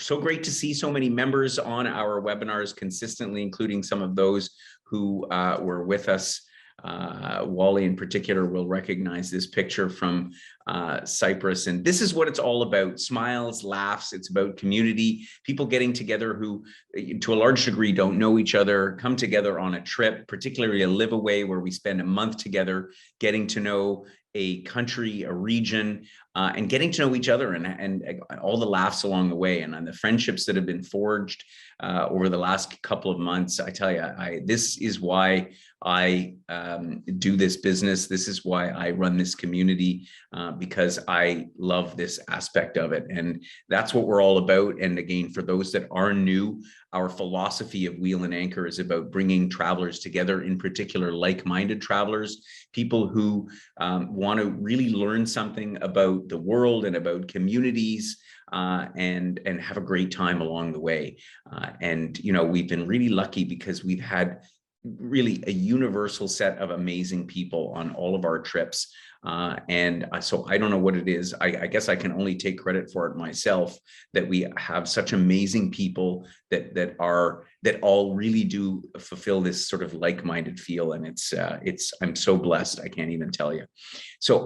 so great to see so many members on our webinars consistently, including some of those who were with us. Wally in particular will recognize this picture from Cyprus, and this is what it's all about: smiles, laughs. It's about community, people getting together who to a large degree don't know each other, come together on a trip, particularly a Liveaway, where we spend a month together getting to know a country, a region, and getting to know each other, and all the laughs along the way, and the friendships that have been forged over the last couple of months. I tell you, this is why I do this business. This is why I run this community, because I love this aspect of it. And that's what we're all about. And again, for those that are new, our philosophy of Wheel and Anchor is about bringing travelers together, in particular, like-minded travelers, people who want to really learn something about the world and about communities, and have a great time along the way. And, you know, we've been really lucky because we've had really a universal set of amazing people on all of our trips. And so I don't know what it is. I guess I can only take credit for it myself, that we have such amazing people that all really do fulfill this sort of like-minded feel. And I'm so blessed. I can't even tell you. So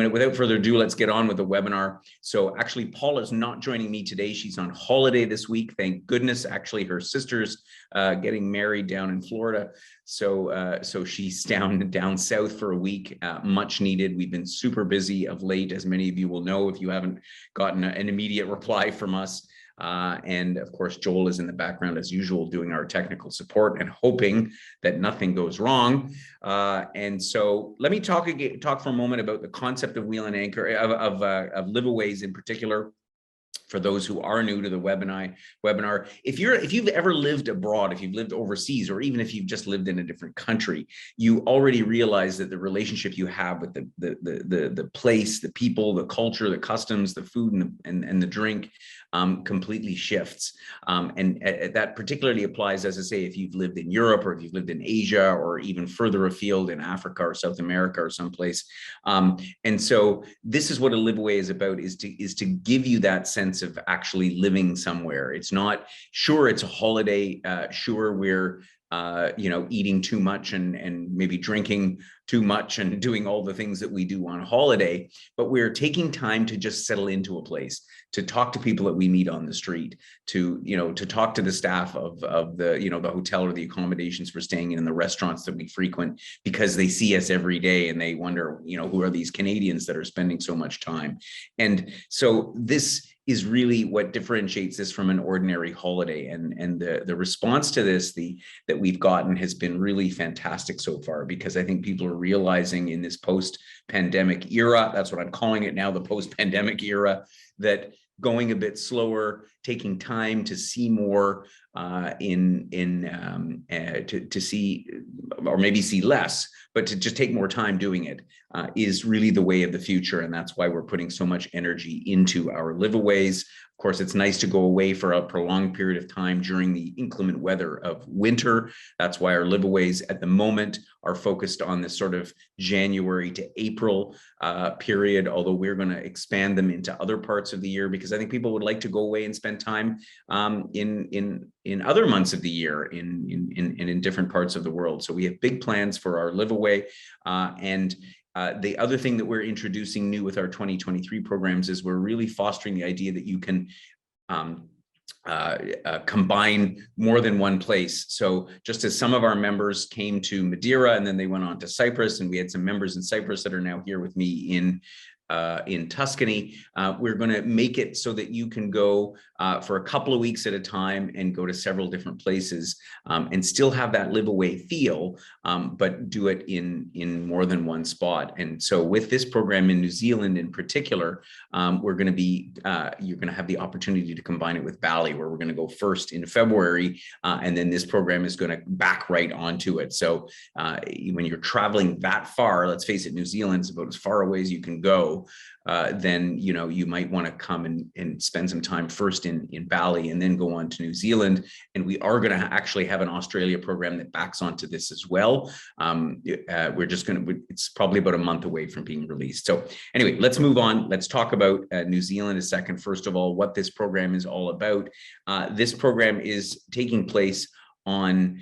without further ado, let's get on with the webinar. So actually, Paula's not joining me today. She's on holiday this week. Thank goodness. Actually, her sister's getting married down in Florida. So she's down south for a week, much needed. We've been super busy of late, as many of you will know if you haven't gotten an immediate reply from us. And of course, Joel is in the background as usual, doing our technical support and hoping that nothing goes wrong. And so let me talk for a moment about the concept of Wheel and Anchor, of Liveaways in particular. For those who are new to the webinar, if you've ever lived abroad, if you've lived overseas, or even if you've just lived in a different country, you already realize that the relationship you have with the place, the people, the culture, the customs, the food, and the drink completely shifts. And that particularly applies, as I say, if you've lived in Europe, or if you've lived in Asia, or even further afield in Africa or South America or someplace. And so this is what a Liveaway is about: is to give you that sense of actually living somewhere. It's not, sure, it's a holiday, sure, we're eating too much and maybe drinking too much and doing all the things that we do on holiday, but we're taking time to just settle into a place, to talk to people that we meet on the street, to talk to the staff of the hotel or the accommodations we're staying in, and the restaurants that we frequent, because they see us every day and they wonder, who are these Canadians that are spending so much time? And so this is really what differentiates this from an ordinary holiday. And the response to this that we've gotten has been really fantastic so far, because I think people are realizing in this post-pandemic era, that's what I'm calling it now, the post-pandemic era, that going a bit slower, taking time to see more, to see, or maybe see less, but to just take more time doing it, is really the way of the future. And that's why we're putting so much energy into our Liveaways. Of course, it's nice to go away for a prolonged period of time during the inclement weather of winter. That's why our Liveaways at the moment are focused on this sort of January to April period, although we're going to expand them into other parts of the year, because I think people would like to go away and spend time in other months of the year in different parts of the world. So we have big plans for our Liveaway. The other thing that we're introducing new with our 2023 programs is we're really fostering the idea that you can combine more than one place. So just as some of our members came to Madeira and then they went on to Cyprus, and we had some members in Cyprus that are now here with me in Tuscany, we're going to make it so that you can go for a couple of weeks at a time and go to several different places, and still have that Liveaway feel, but do it in more than one spot. And so with this program in New Zealand in particular, we're going to be, you're going to have the opportunity to combine it with Bali, where we're going to go first in February, and then this program is going to back right onto it. So when you're traveling that far, let's face it, New Zealand is about as far away as you can go. go, then, you know, you might want to come and spend some time first in Bali and then go on to New Zealand. And we are going to actually have an Australia program that backs onto this as well. We're just going to, it's probably about a month away from being released. So anyway, let's move on. Let's talk about New Zealand a second. First of all, what this program is all about. This program is taking place on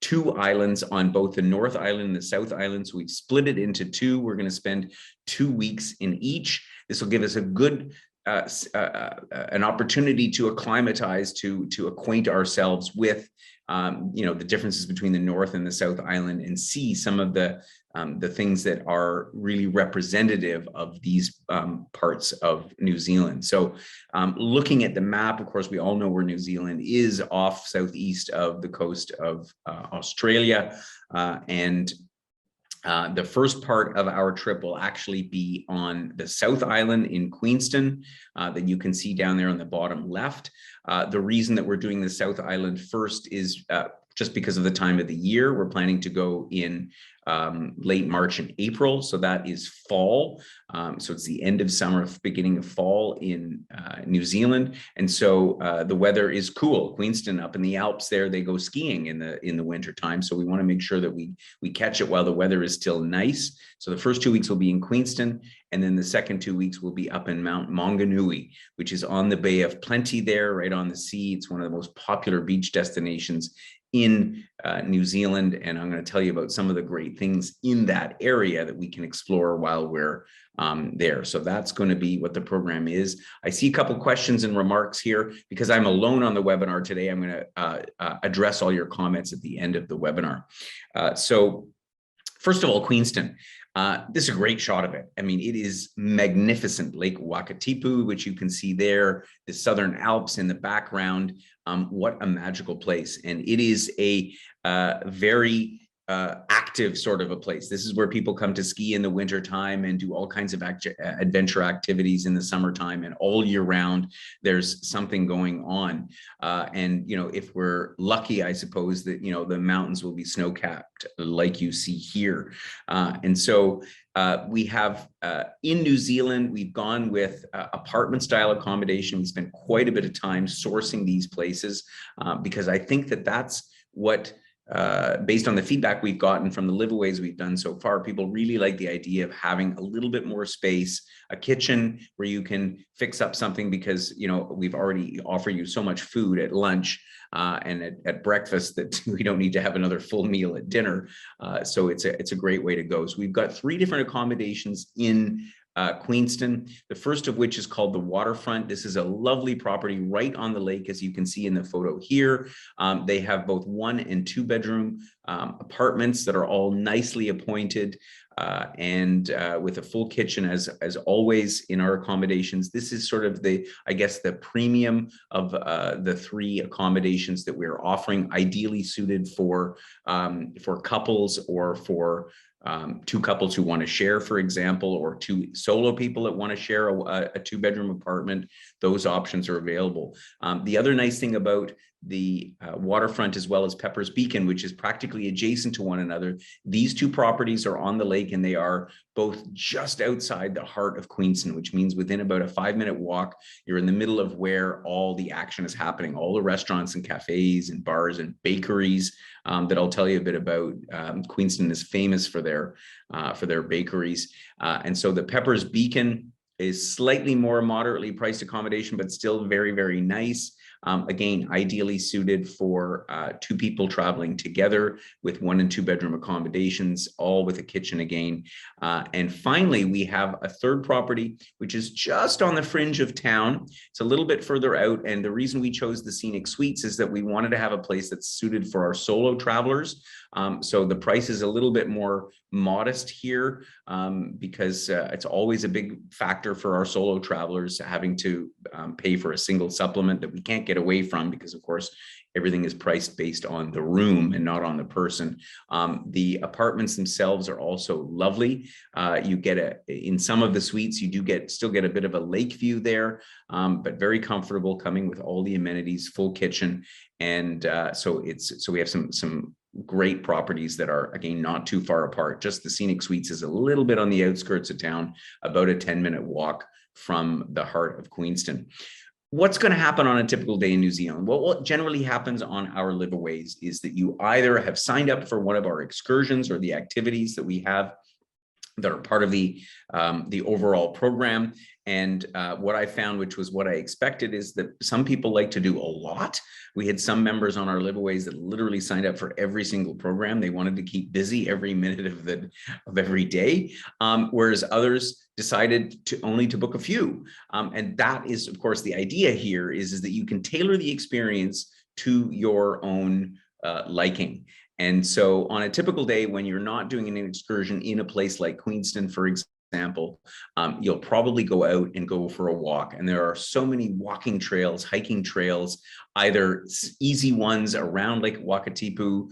2 islands, on both the North Island and the South Island. So we've split it into 2. We're going to spend 2 weeks in each. This will give us a good an opportunity to acclimatize, to acquaint ourselves with you know, the differences between the North and the South Island, and see some of the things that are really representative of these parts of New Zealand. So looking at the map, of course, we all know where New Zealand is, off southeast of the coast of Australia. And the first part of our trip will actually be on the South Island in Queenstown, that you can see down there on the bottom left. The reason that we're doing the South Island first is just because of the time of the year. We're planning to go in late March and April, so that is fall. So it's the end of summer, beginning of fall in New Zealand, and so the weather is cool. Queenstown, up in the Alps there, they go skiing in the winter time. So we want to make sure that we catch it while the weather is still nice. So the first 2 weeks will be in Queenstown, and then the second 2 weeks will be up in Mount Maunganui, which is on the Bay of Plenty there, right on the sea. It's one of the most popular beach destinations in New Zealand, and I'm going to tell you about some of the great things in that area that we can explore while we're there. So that's going to be what the program is. I see a couple questions and remarks here. Because I'm alone on the webinar today, I'm going to address all your comments at the end of the webinar. So first of all, Queenstown. This is a great shot of it. I mean, it is magnificent. Lake Wakatipu, which you can see there, the Southern Alps in the background. What a magical place. And it is a very active sort of a place. This is where people come to ski in the winter time and do all kinds of adventure activities in the summertime, and all year round there's something going on. And you know, if we're lucky, I suppose that, you know, the mountains will be snow-capped like you see here. And so we have in New Zealand, we've gone with apartment style accommodation. We spent quite a bit of time sourcing these places because I think that that's what, based on the feedback we've gotten from the Liveaways we've done so far, people really like the idea of having a little bit more space, a kitchen where you can fix up something, because, you know, we've already offered you so much food at lunch and at breakfast that we don't need to have another full meal at dinner. So it's a great way to go. So we've got 3 different accommodations in Queenstown, the first of which is called the Waterfront. This is a lovely property right on the lake, as you can see in the photo here. They have both 1 and 2 bedroom apartments that are all nicely appointed, and with a full kitchen as always in our accommodations. This is sort of the, I guess, the premium of the 3 accommodations that we're offering, ideally suited for couples, or for 2 couples who want to share, for example, or 2 solo people that want to share a 2-bedroom apartment. Those options are available. The other nice thing about the Waterfront, as well as Pepper's Beacon, which is practically adjacent to one another, these 2 properties are on the lake, and they are both just outside the heart of Queenstown, which means within about a 5-minute walk, you're in the middle of where all the action is happening, all the restaurants and cafes and bars and bakeries that I'll tell you a bit about. Queenstown is famous for their bakeries. And so the Pepper's Beacon is slightly more moderately priced accommodation, but still very, very nice. Again, ideally suited for 2 people traveling together, with 1 and 2 bedroom accommodations, all with a kitchen again. And finally, we have a 3rd property, which is just on the fringe of town. It's a little bit further out. And the reason we chose the Scenic Suites is that we wanted to have a place that's suited for our solo travelers. So the price is a little bit more modest here, because it's always a big factor for our solo travelers having to pay for a single supplement that we can't get away from, because of course everything is priced based on the room and not on the person. The apartments themselves are also lovely. You get in some of the suites, you do still get a bit of a lake view there, but very comfortable, coming with all the amenities, full kitchen. And so we have some great properties that are, again, not too far apart. Just the Scenic Suites is a little bit on the outskirts of town, about a 10-minute walk from the heart of Queenston. What's going to happen on a typical day in New Zealand? Well, what generally happens on our Liveaways is that you either have signed up for one of our excursions or the activities that we have that are part of the overall program. And what I found, which was what I expected, is that some people like to do a lot. We had some members on our Liveaways that literally signed up for every single program. They wanted to keep busy every minute of every day, whereas others decided to only book a few. And that is, of course, the idea here is that you can tailor the experience to your own liking. And so on a typical day, when you're not doing an excursion in a place like Queenston, for example, you'll probably go out and go for a walk. And there are so many walking trails, hiking trails, either easy ones around Lake Wakatipu,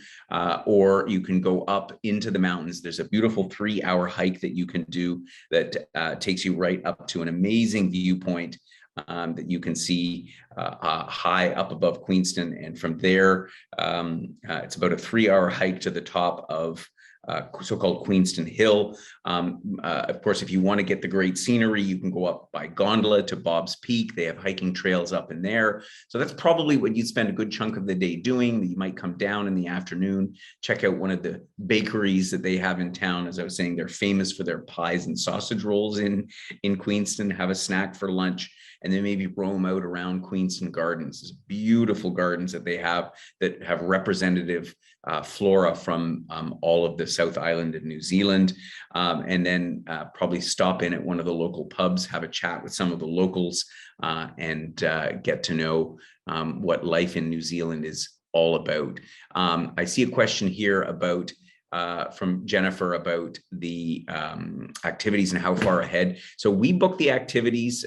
or you can go up into the mountains. There's a beautiful 3-hour hike that you can do that takes you right up to an amazing viewpoint that you can see high up above Queenston. And from there, it's about a 3-hour hike to the top of so-called Queenston Hill. Of course, if you want to get the great scenery, you can go up by gondola to Bob's Peak. They have hiking trails up in there. So that's probably what you'd spend a good chunk of the day doing. You might come down in the afternoon, check out one of the bakeries that they have in town. As I was saying, they're famous for their pies and sausage rolls in Queenston, have a snack for lunch, and then maybe roam out around Queenston Gardens. There's beautiful gardens that they have that have representative flora from all of the South Island of New Zealand, and then probably stop in at one of the local pubs, have a chat with some of the locals, and get to know what life in New Zealand is all about. I see a question here about from Jennifer about the activities and how far ahead. So we book the activities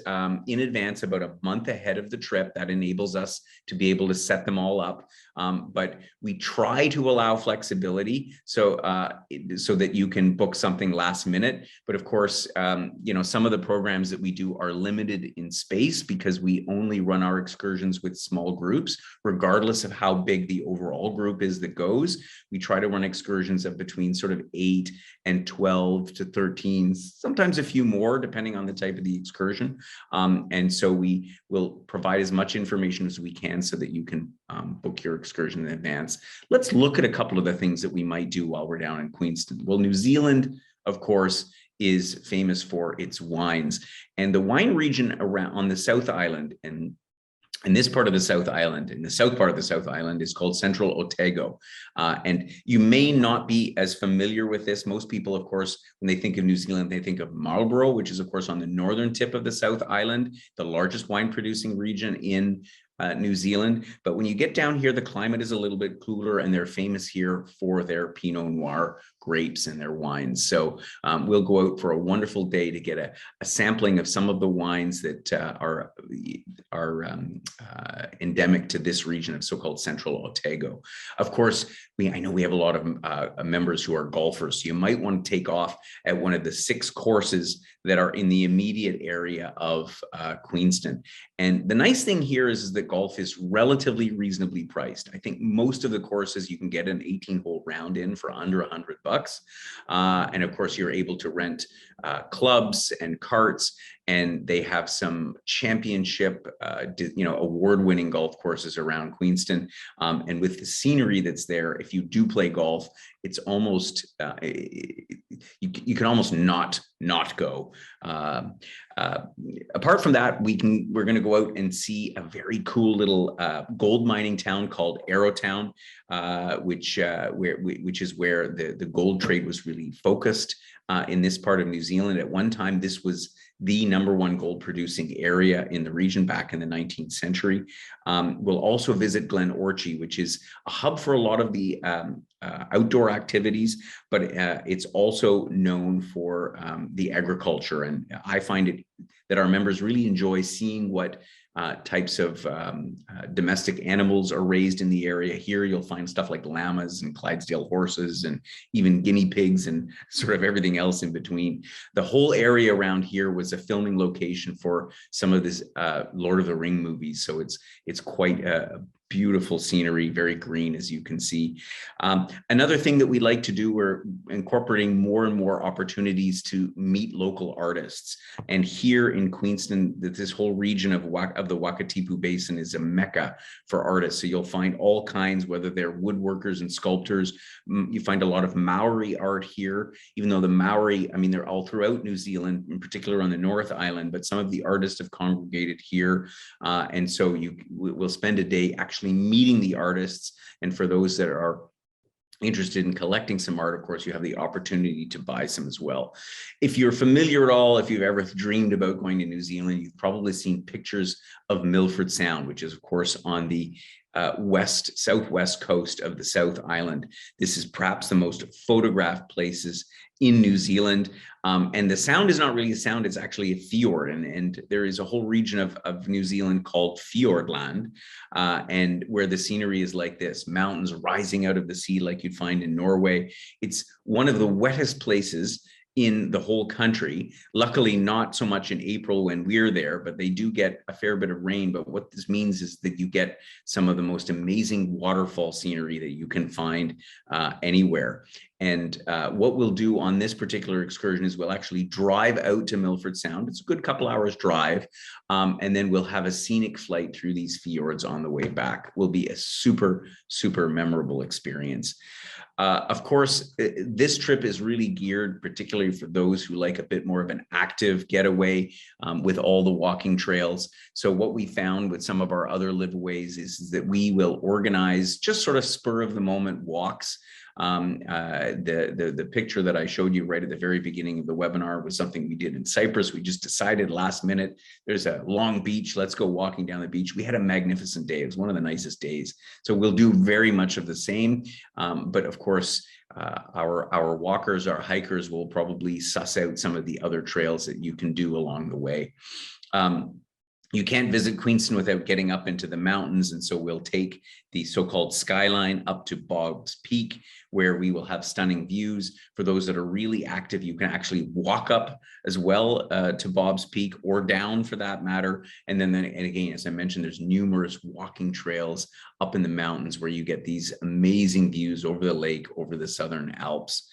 in advance, about a month ahead of the trip. That enables us to be able to set them all up. But we try to allow flexibility so that you can book something last minute. But of course, some of the programs that we do are limited in space because we only run our excursions with small groups, regardless of how big the overall group is that goes. We try to run excursions of between sort of 8 and 12 to 13, sometimes a few more, depending on the type of the excursion. And so we will provide as much information as we can so that you can book your excursion in advance. Let's look at a couple of the things that we might do while we're down in Queenston. Well, New Zealand, of course, is famous for its wines, and the wine region around on the South Island and in this part of the South Island, in the south part of the South Island, is called Central Otago. And you may not be as familiar with this. Most people, of course, when they think of New Zealand, they think of Marlborough, which is, of course, on the northern tip of the South Island, the largest wine producing region in New Zealand. But when you get down here, the climate is a little bit cooler, and they're famous here for their Pinot Noir grapes and their wines. So we'll go out for a wonderful day to get a sampling of some of the wines that are endemic to this region of so-called Central Otago. Of course, I know we have a lot of members who are golfers. So you might want to take off at one of the 6 courses that are in the immediate area of Queenston. And the nice thing here is that golf is relatively reasonably priced. I think most of the courses you can get an 18-hole round in for under $100. And of course, you're able to rent clubs and carts, and they have some championship, award-winning golf courses around Queenston. And with the scenery that's there, if you do play golf, it's almost you can almost not go. Apart from that, we're going to go out and see a very cool little gold mining town called Arrowtown, which is where the gold trade was really focused in this part of New Zealand. At one time, this was the #1 gold producing area in the region back in the 19th century. We'll also visit Glen Orchy, which is a hub for a lot of the outdoor activities, but it's also known for the agriculture. And I find it that our members really enjoy seeing what types of domestic animals are raised in the area. Here you'll find stuff like llamas and Clydesdale horses and even guinea pigs and sort of everything else in between. The whole area around here was a filming location for some of this Lord of the Ring movies. So it's quite beautiful scenery, very green, as you can see. Another thing that we like to do, we're incorporating more and more opportunities to meet local artists. And here in Queenston, this whole region of the Wakatipu Basin is a mecca for artists. So you'll find all kinds, whether they're woodworkers and sculptors. You find a lot of Maori art here, even though the Maori, I mean, they're all throughout New Zealand, in particular on the North Island, but some of the artists have congregated here. And so we'll spend a day actually meeting the artists. And for those that are interested in collecting some art, of course, you have the opportunity to buy some as well. If you're familiar at all, if you've ever dreamed about going to New Zealand, you've probably seen pictures of Milford Sound, which is, of course, on the southwest coast of the South Island. This is perhaps the most photographed places in New Zealand. And the sound is not really a sound, it's actually a fjord. And there is a whole region of New Zealand called Fiordland, and where the scenery is like this, mountains rising out of the sea like you'd find in Norway. It's one of the wettest places in the whole country. Luckily, not so much in April when we're there, but they do get a fair bit of rain. But what this means is that you get some of the most amazing waterfall scenery that you can find anywhere. And what we'll do on this particular excursion is we'll actually drive out to Milford Sound. It's a good couple hours drive. And then we'll have a scenic flight through these fjords on the way back. Will be a super, super memorable experience. Of course, this trip is really geared particularly for those who like a bit more of an active getaway with all the walking trails. So what we found with some of our other Liveaways is that we will organize just sort of spur of the moment walks. The picture that I showed you right at the very beginning of the webinar was something we did in Cyprus. We just decided last minute, there's a long beach, let's go walking down the beach. We had a magnificent day. It was one of the nicest days. So we'll do very much of the same. But of course, our walkers, our hikers will probably suss out some of the other trails that you can do along the way. You can't visit Queenston without getting up into the mountains. And so we'll take the so-called SKYLINE up to Bob's Peak, where we will have stunning views. For those that are really active, you can actually walk up as well to Bob's Peak, or down for that matter. And again, as I mentioned, there's numerous walking trails up in the mountains where you get these amazing views over the lake, over the Southern Alps.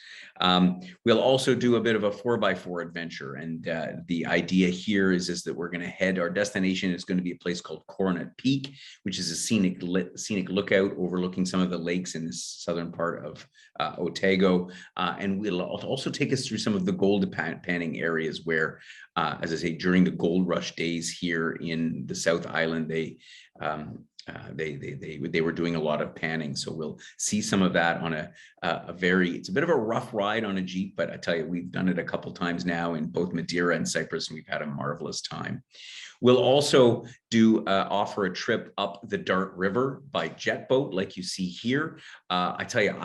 We'll also do a bit of a 4x4 adventure. And the idea here is that we're going to head, our destination is going to be a place called Coronet Peak, which is a scenic lookout overlooking some of the lakes in the southern part of Otago. And will also take us through some of the gold panning areas where, as I say, during the gold rush days here in the South Island, they were doing a lot of panning. So we'll see some of that on it's a bit of a rough ride on a Jeep, but I tell you, we've done it a couple times now in both Madeira and Cyprus, and we've had a marvelous time. We'll also offer a trip up the Dart River by jet boat, like you see here. I tell you,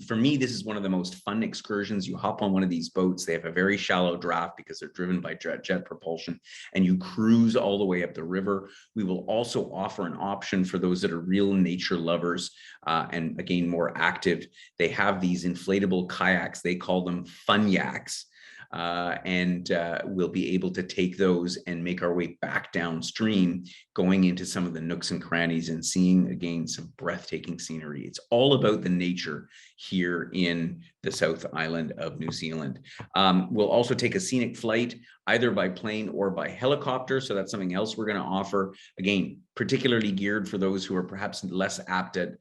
for me, this is one of the most fun excursions. You hop on one of these boats. They have a very shallow draft because they're driven by jet propulsion, and you cruise all the way up the river. We will also offer an option for those that are real nature lovers, and again, more active. They have these inflatable kayaks. They call them fun yaks. And we'll be able to take those and make our way back downstream, going into some of the nooks and crannies and seeing, again, some breathtaking scenery. It's all about the nature here in the South Island of New Zealand. We'll also take a scenic flight either by plane or by helicopter. So that's something else we're going to offer. Again, particularly geared for those who are perhaps less apt at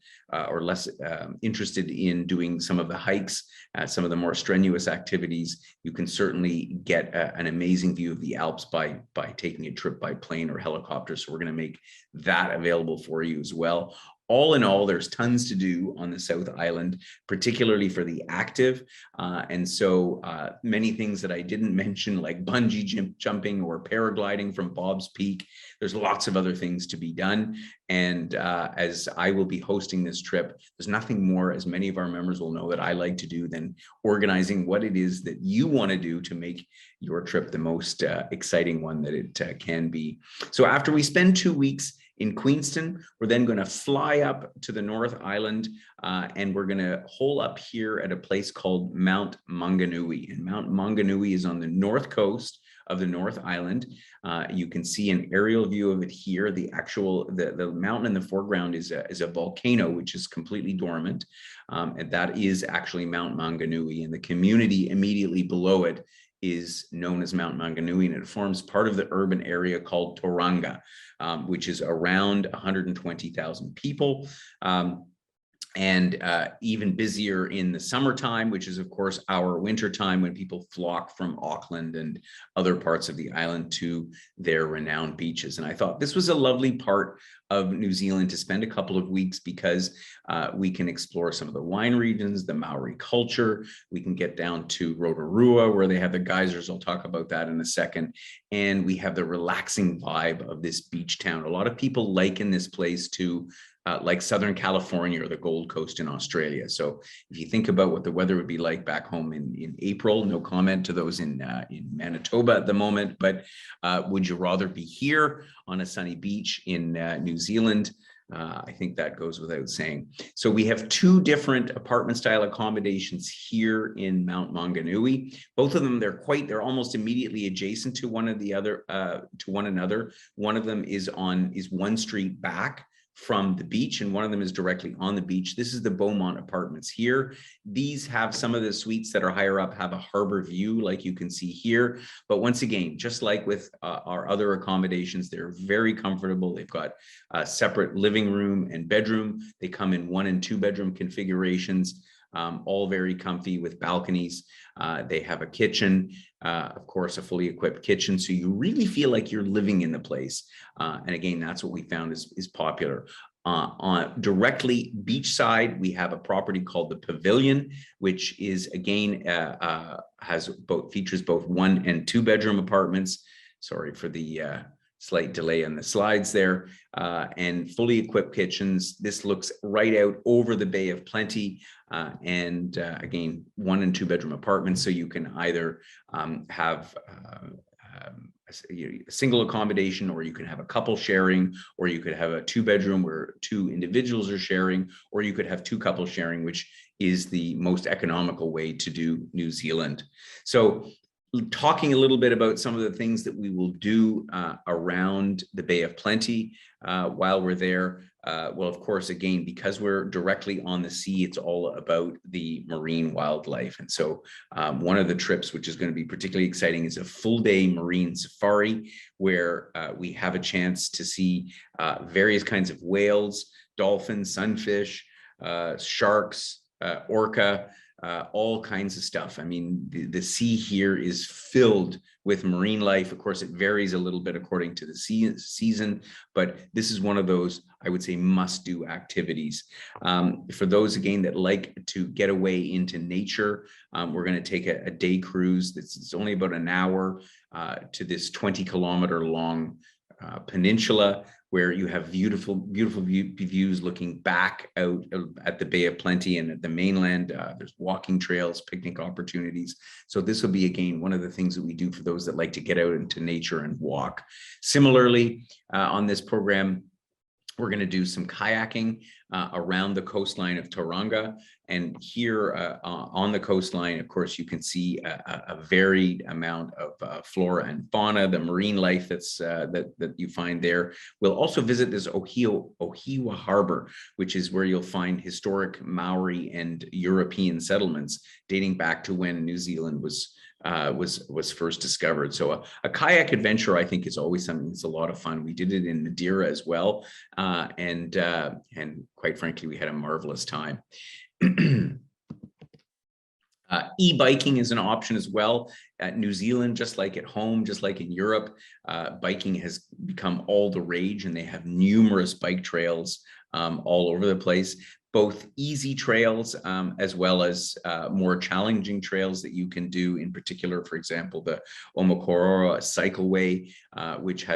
or less interested in doing some of the hikes, some of the more strenuous activities. You can certainly get an amazing view of the Alps by taking a trip by plane or helicopter. So we're going to make that available for you as well. All in all, there's tons to do on the South Island, particularly for the active. And so many things that I didn't mention, like bungee jumping or paragliding from Bob's Peak. There's lots of other things to be done. And as I will be hosting this trip, there's nothing more, as many of our members will know, that I like to do than organizing what it is that you want to do to make your trip the most exciting one that it can be. So after we spend 2 weeks in Queenston. We're then going to fly up to the North Island, and we're going to hole up here at a place called Mount Maunganui. And Mount Maunganui is on the north coast of the North Island. You can see an aerial view of it here. The mountain in the foreground is a volcano, which is completely dormant. And that is actually Mount Maunganui, and the community immediately below it is known as Mount Maunganui, and it forms part of the urban area called Tauranga, which is around 120,000 people. And even busier in the summertime, which is of course our winter time, when people flock from Auckland and other parts of the island to their renowned beaches. And I thought this was a lovely part of New Zealand to spend a couple of weeks, because we can explore some of the wine regions, the Maori culture. We can get down to Rotorua, where they have the geysers. I'll talk about that in a second. And we have the relaxing vibe of this beach town. A lot of people liken this place to like Southern California or the Gold Coast in Australia. So if you think about what the weather would be like back home in April, no comment to those in Manitoba at the moment, but would you rather be here on a sunny beach in New Zealand? I think that goes without saying. So we have two different apartment style accommodations here in Mount Maunganui. Both of them, they're almost immediately adjacent to one another. One of them is one street back from the beach, and one of them is directly on the beach. This is the Beaumont Apartments here. These have some of the suites that are higher up have a harbor view, like you can see here. But once again, just like with our other accommodations, they're very comfortable. They've got a separate living room and bedroom. They come in 1 and 2 bedroom configurations, all very comfy with balconies. They have a kitchen, of course, a fully equipped kitchen. So you really feel like you're living in the place. And again, that's what we found is popular. On directly beachside, we have a property called the Pavilion, which is again, features both 1 and 2 bedroom apartments. Sorry for the slight delay on the slides there, and fully equipped kitchens. This looks right out over the Bay of Plenty, and again, 1 and 2 bedroom apartments. So you can either have a single accommodation, or you can have a couple sharing, or you could have a 2 bedroom where 2 individuals are sharing, or you could have 2 couples sharing, which is the most economical way to do New Zealand. So talking a little bit about some of the things that we will do around the Bay of Plenty while we're there. Well, of course, again, because we're directly on the sea, it's all about the marine wildlife. And so one of the trips, which is going to be particularly exciting, is a full day marine safari, where we have a chance to see various kinds of whales, dolphins, sunfish, sharks, orca, all kinds of stuff. I mean, the sea here is filled with marine life. Of course, it varies a little bit according to the season, but this is one of those, I would say, must-do activities. For those, again, that like to get away into nature, we're going to take a day cruise. It's only about an hour to this 20-kilometer long peninsula, where you have beautiful views looking back out at the Bay of Plenty and at the mainland. There's walking trails, picnic opportunities. So this will be, again, one of the things that we do for those that like to get out into nature and walk. Similarly, on this program, we're going to do some kayaking around the coastline of Tauranga. And here on the coastline, of course, you can see a varied amount of flora and fauna, the marine life that you find there. We'll also visit this Ohiwa Harbor, which is where you'll find historic Maori and European settlements dating back to when New Zealand was first discovered. So a kayak adventure, I think, is always something that's a lot of fun. We did it in Madeira as well, and quite frankly, we had a marvelous time. E-biking is an option as well. At New Zealand, just like at home, just like in Europe, biking has become all the rage, and they have numerous bike trails all over the place. Both easy trails as well as more challenging trails that you can do. In particular, for example, the Omokorora Cycleway, which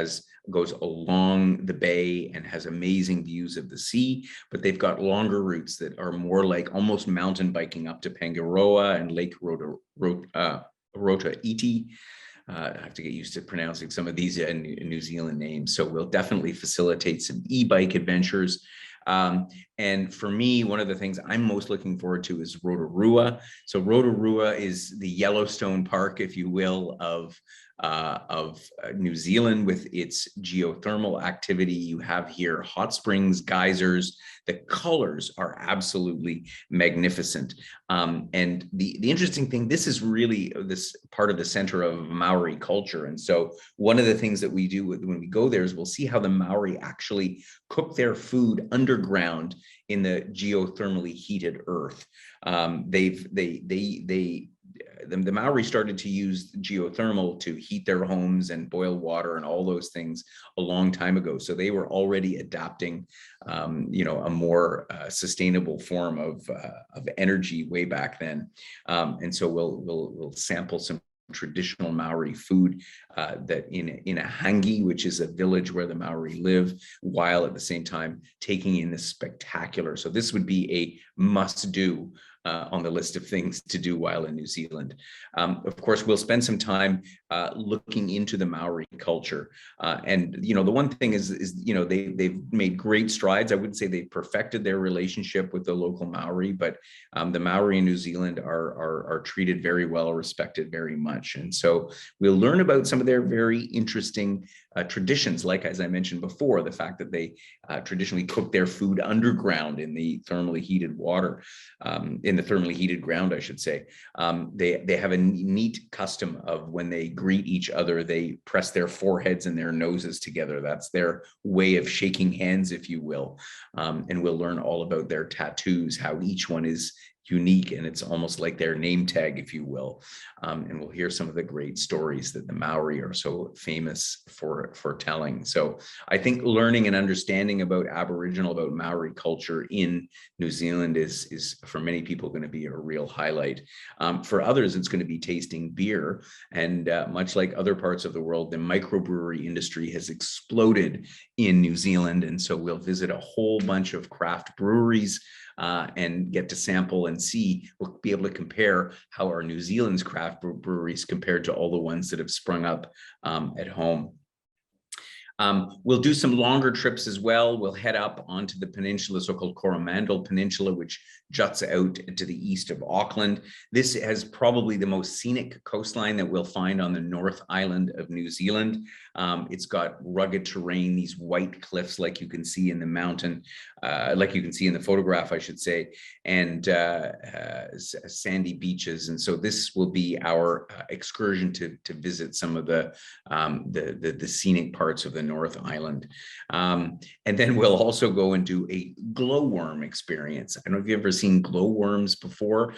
goes along the bay and has amazing views of the sea. But they've got longer routes that are more like almost mountain biking up to Pangaroa and Lake Rota Iti. I have to get used to pronouncing some of these in New Zealand names. So we'll definitely facilitate some e-bike adventures. And for me, one of the things I'm most looking forward to is Rotorua. So Rotorua is the Yellowstone Park, if you will, of New Zealand with its geothermal activity. You have here hot springs, geysers. The colors are absolutely magnificent. And the interesting thing, this is really this part of the center of Maori culture. And so one of the things that we do when we go there is we'll see how the Maori actually cook their food underground in the geothermally heated earth. The Maori started to use geothermal to heat their homes and boil water and all those things a long time ago. So they were already adapting, a more sustainable form of energy way back then. And so we'll sample some traditional Maori food that in a hangi, which is a village where the Maori live, while at the same time taking in this spectacular. So this would be a must do on the list of things to do while in New Zealand. Of course, we'll spend some time looking into the Maori culture. And, the one thing is they've made great strides. I wouldn't say they've perfected their relationship with the local Maori, but the Maori in New Zealand are treated very well, respected very much. And so we'll learn about some of their very interesting traditions, like, as I mentioned before, the fact that they traditionally cook their food underground in the thermally heated water, in the thermally heated ground, I should say. They have a neat custom of when they greet each other, they press their foreheads and their noses together. That's their way of shaking hands, if you will. And we'll learn all about their tattoos, how each one is unique, and it's almost like their name tag, if you will. And we'll hear some of the great stories that the Maori are so famous for telling. So I think learning and understanding about Maori culture in New Zealand is for many people going to be a real highlight. For others, it's going to be tasting beer. And much like other parts of the world, the microbrewery industry has exploded in New Zealand. And so we'll visit a whole bunch of craft breweries and get to sample and see. We'll be able to compare how our New Zealand's craft breweries compared to all the ones that have sprung up at home. We'll do some longer trips as well. We'll head up onto the peninsula, so-called Coromandel Peninsula, which juts out to the east of Auckland. This has probably the most scenic coastline that we'll find on the North Island of New Zealand. It's got rugged terrain, these white cliffs like you can see in the mountain, like you can see in the photograph, I should say, and sandy beaches. And so this will be our excursion to visit some of the scenic parts of the North Island. And then we'll also go and do a glowworm experience. I don't know if you've ever seen glowworms before.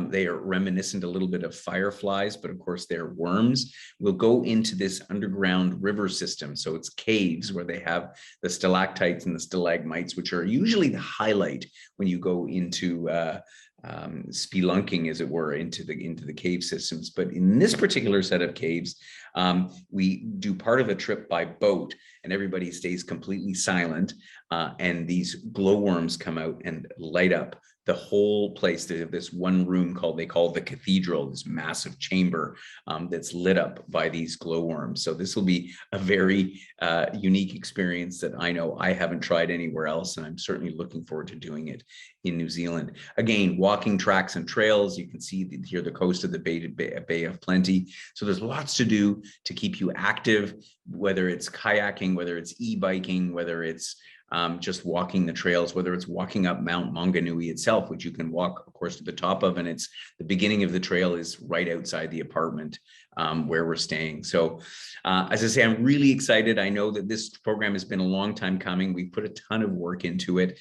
They are reminiscent a little bit of fireflies, but of course they're worms. We'll go into this underground river system. So it's caves where they have the stalactites and the stalagmites, which are usually the highlight when you go into spelunking, as it were, into the cave systems. But in this particular set of caves, we do part of the trip by boat, and everybody stays completely silent, and these glowworms come out and light up the whole place. They have this one room they call the cathedral, this massive chamber that's lit up by these glowworms. So this will be a very unique experience that I know I haven't tried anywhere else, and I'm certainly looking forward to doing it in New Zealand. Again, walking tracks and trails. You can see here the coast of the Bay of Plenty. So there's lots to do to keep you active, whether it's kayaking, whether it's e-biking, whether it's just walking the trails, whether it's walking up Mount Maunganui itself, which you can walk, of course, to the top of, and it's the beginning of the trail is right outside the apartment where we're staying. So as I say, I'm really excited. I know that this program has been a long time coming. We've put a ton of work into it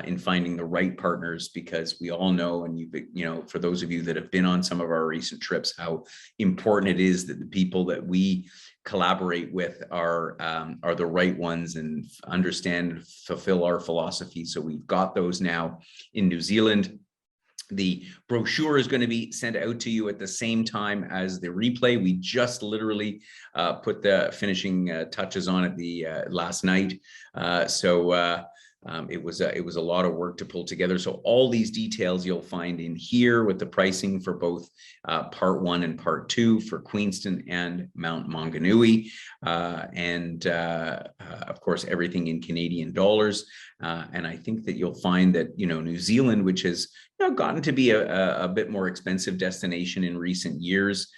in finding the right partners, because we all know, and for those of you that have been on some of our recent trips, how important it is that the people that we collaborate with are the right ones and understand, fulfill our philosophy. So we've got those now in New Zealand. The brochure is going to be sent out to you at the same time as the replay. We just literally put the finishing touches on it last night. So it was a lot of work to pull together. So all these details you'll find in here with the pricing for both part 1 and part 2 for Queenston and Mount Maunganui, and of course everything in Canadian dollars. And I think that you'll find that, you know, New Zealand, which has, you know, gotten to be a bit more expensive destination in recent years,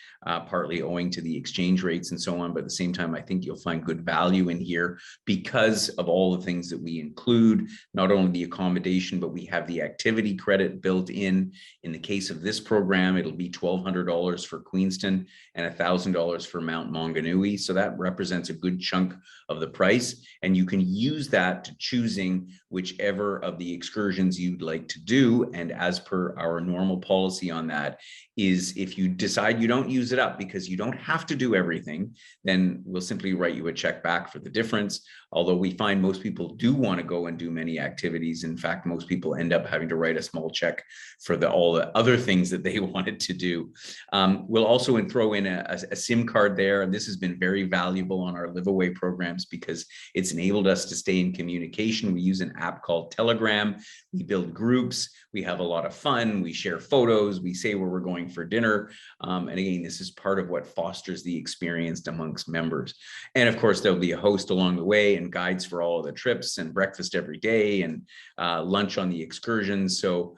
partly owing to the exchange rates and so on. But at the same time, I think you'll find good value in here because of all the things that we include, not only the accommodation, but we have the activity credit built in. In the case of this program, it'll be $1,200 for Queenston and $1,000 for Mount Maunganui. So that represents a good chunk of the price. And you can use that to choosing whichever of the excursions you'd like to do. And as per our normal policy on that is, if you decide you don't use it up because you don't have to do everything, then we'll simply write you a check back for the difference. Although we find most people do want to go and do many activities. In fact, most people end up having to write a small check for all the other things that they wanted to do. We'll also throw in a SIM card there. And this has been very valuable on our Liveaway programs because it's enabled us to stay in communication. We use an app called Telegram. We build groups. We have a lot of fun. We share photos. We say where we're going for dinner. And again, this is part of what fosters the experience amongst members. And of course, there'll be a host along the way and guides for all of the trips and breakfast every day and lunch on the excursions. So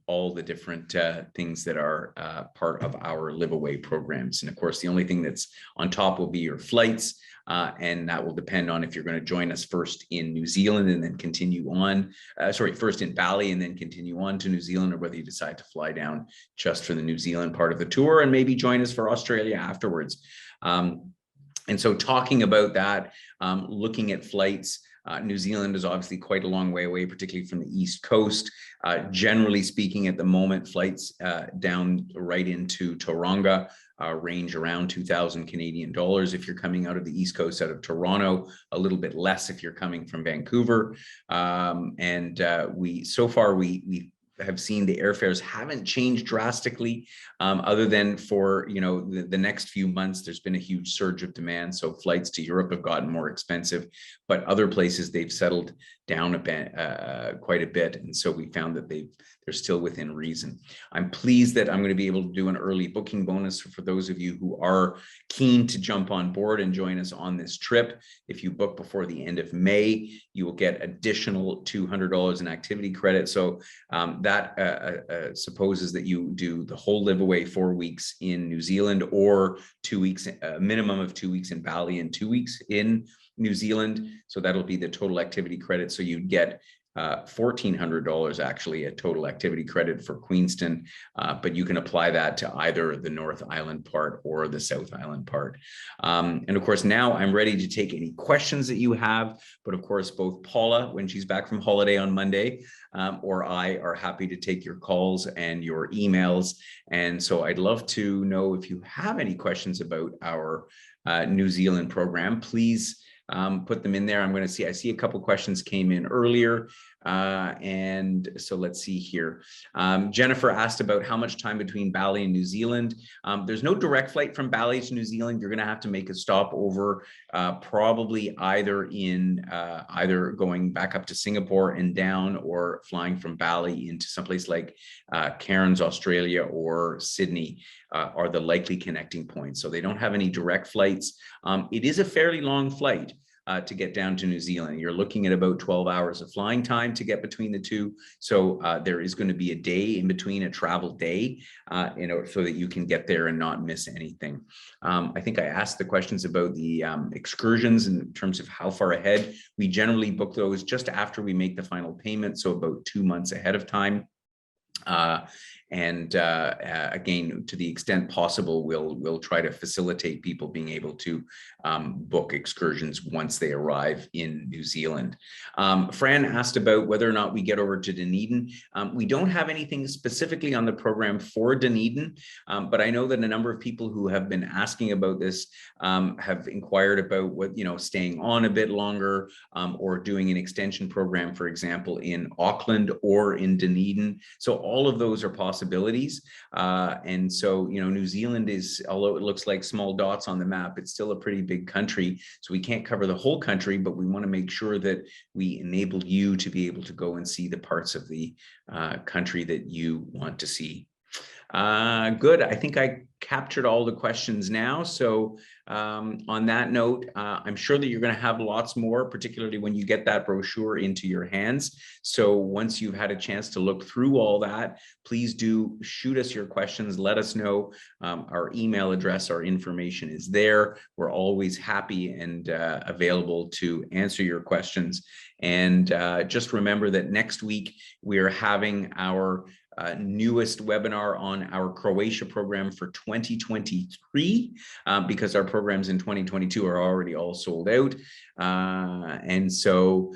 all the different things that are part of our Liveaway programs. And of course, the only thing that's on top will be your flights. And that will depend on if you're going to join us first in New Zealand and then continue on, first in Bali and then continue on to New Zealand, or whether you decide to fly down just for the New Zealand part of the tour and maybe join us for Australia afterwards. And so talking about that, looking at flights, New Zealand is obviously quite a long way away, particularly from the East Coast. Generally speaking, at the moment, flights down right into Tauranga range around 2,000 Canadian dollars if you're coming out of the East Coast, out of Toronto, a little bit less if you're coming from Vancouver. We have seen the airfares haven't changed drastically, other than for, you know, the next few months, there's been a huge surge of demand. So flights to Europe have gotten more expensive, but other places they've settled down a bit, quite a bit. And so we found that they're still within reason. I'm pleased that I'm going to be able to do an early booking bonus for those of you who are keen to jump on board and join us on this trip. If you book before the end of May, you will get additional $200 in activity credit. So that supposes that you do the whole Liveaway 4 weeks in New Zealand, or 2 weeks, a minimum of 2 weeks in Bali and 2 weeks in New Zealand. So that'll be the total activity credit. So you'd get $1,400 actually a total activity credit for Queenston, but you can apply that to either the North Island part or the South Island part. And of course, now I'm ready to take any questions that you have, but of course, both Paula, when she's back from holiday on Monday, or I are happy to take your calls and your emails. And so I'd love to know if you have any questions about our New Zealand program. Please put them in there. I'm going to see, I see a couple questions came in earlier. And so let's see here. Jennifer asked about how much time between Bali and New Zealand. There's no direct flight from Bali to New Zealand. You're going to have to make a stop over, probably either going back up to Singapore and down, or flying from Bali into someplace like Cairns, Australia, or Sydney are the likely connecting points. So they don't have any direct flights. It is a fairly long flight to get down to New Zealand. You're looking at about 12 hours of flying time to get between the two. So there is going to be a day in between, a travel day, so that you can get there and not miss anything. I think I asked the questions about the excursions in terms of how far ahead. We generally book those just after we make the final payment, so about 2 months ahead of time. Again, to the extent possible, we'll try to facilitate people being able to book excursions once they arrive in New Zealand. Fran asked about whether or not we get over to Dunedin. We don't have anything specifically on the program for Dunedin, but I know that a number of people who have been asking about this have inquired about staying on a bit longer, or doing an extension program, for example, in Auckland or in Dunedin. So all of those are possible possibilities. And so, you know, New Zealand is, although it looks like small dots on the map, it's still a pretty big country. So we can't cover the whole country, but we want to make sure that we enable you to be able to go and see the parts of the country that you want to see. Good. I think I captured all the questions now. So on that note, I'm sure that you're going to have lots more, particularly when you get that brochure into your hands. So once you've had a chance to look through all that, please do shoot us your questions. Let us know. Our email address, our information is there. We're always happy and available to answer your questions. And just remember that next week we are having our newest webinar on our Croatia program for 2023, because our programs in 2022 are already all sold out. And so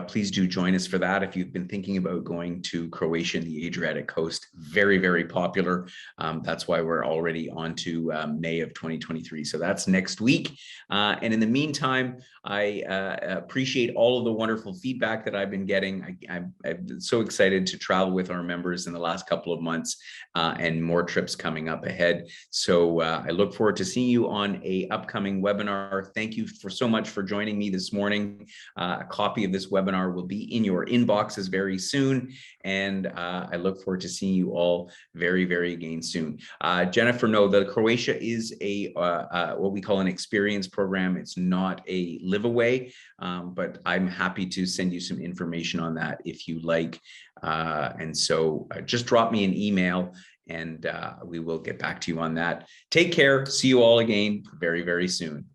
please do join us for that. If you've been thinking about going to Croatia and the Adriatic coast, very, very popular. That's why we're already on to May of 2023. So that's next week. And in the meantime, I appreciate all of the wonderful feedback that I've been getting. I'm so excited to travel with our members in the last couple of months, and more trips coming up ahead. So I look forward to seeing you on a upcoming webinar. Thank you so much for joining me this morning. A copy of this webinar will be in your inboxes very soon. And I look forward to seeing you all very, very again soon. Jennifer, no, the Croatia is a what we call an experience program. It's not a Liveaway, but I'm happy to send you some information on that if you like. And so just drop me an email and we will get back to you on that. Take care. See you all again very, very soon.